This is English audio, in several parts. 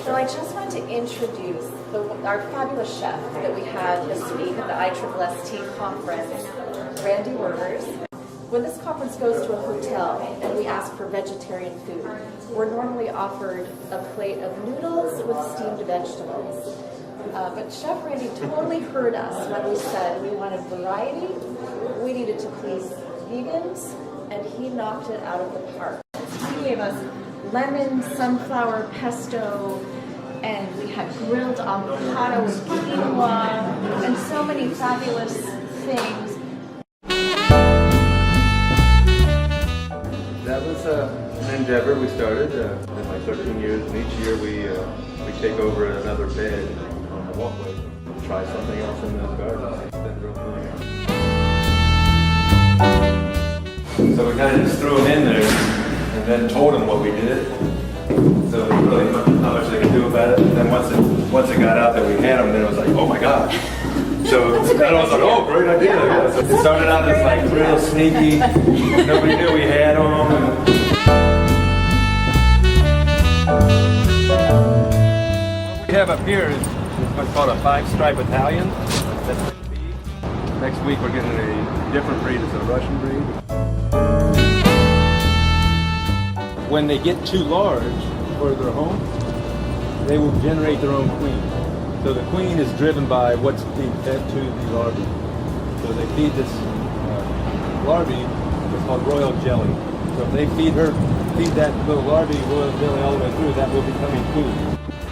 So I just want to introduce our fabulous chef that we had this week at the ISSST conference, Randy Werner's. When this conference goes to a hotel and we ask for vegetarian food, we're normally offered a plate of noodles with steamed vegetables. But Chef Randy totally heard us when we said we wanted variety, we needed to please vegans, and he knocked it out of the park. He gave us lemon, sunflower pesto, and we had grilled avocado with quinoa, and so many fabulous things. That was an endeavor we started in like 13 years, and each year we take over another bed on the walkway, try something else in those gardens. It's been real fun. So we kind of just threw them in there and then told them what we did. So really not much they could do about it. And then once it got out that we had them, then it was like, oh my God. So then I was like, oh, great idea. Yeah. So it started out as like real sneaky. Nobody knew we had them. What we have up here is what's called a 5-stripe Italian. That's the beef. Next week we're getting a different breed. It's a Russian breed. When they get too large for their home, they will generate their own queen. So the queen is driven by what's being fed to the larvae. So they feed this larvae, it's called royal jelly. So if they feed that little larvae royal jelly all the way through, that will be becoming food.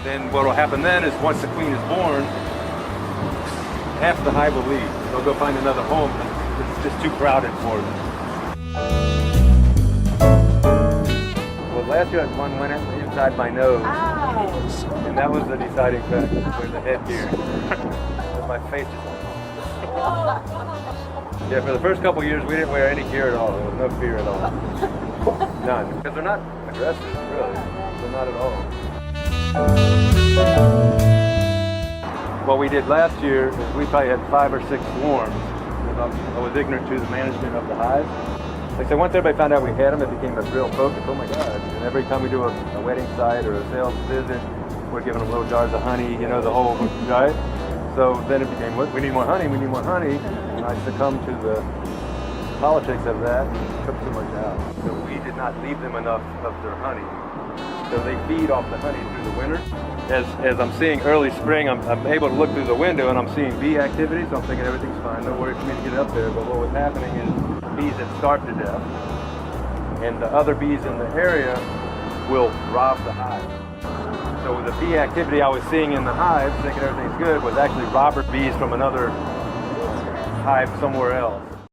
Then what will happen then is once the queen is born, half the hive will leave. They'll go find another home. It's just too crowded for them. Well, last year I had one went inside my nose. Ouch! And that was the deciding factor with the headgear. My face just... Yeah, for the first couple of years we didn't wear any gear at all. There was no fear at all. None. Because they're not aggressive, really. They're not at all. What we did last year is we probably had 5 or 6 swarms. I was ignorant to the management of the hive. Like I said, once everybody found out we had them, it became a real focus. Oh my God. And every time we do a wedding site or a sales visit, we're giving them little jars of honey, you know, the whole, right? So then it became, we need more honey, we need more honey. And I succumbed to the politics of that and took too much out. So we did not leave them enough of their honey. So they feed off the honey through the winter. As I'm seeing early spring, I'm able to look through the window and I'm seeing bee activity, so I'm thinking everything's fine, no worry for me to get up there. But what was happening is bees had starved to death, and the other bees in the area will rob the hive. So the bee activity I was seeing in the hive, thinking everything's good, was actually robber bees from another hive somewhere else.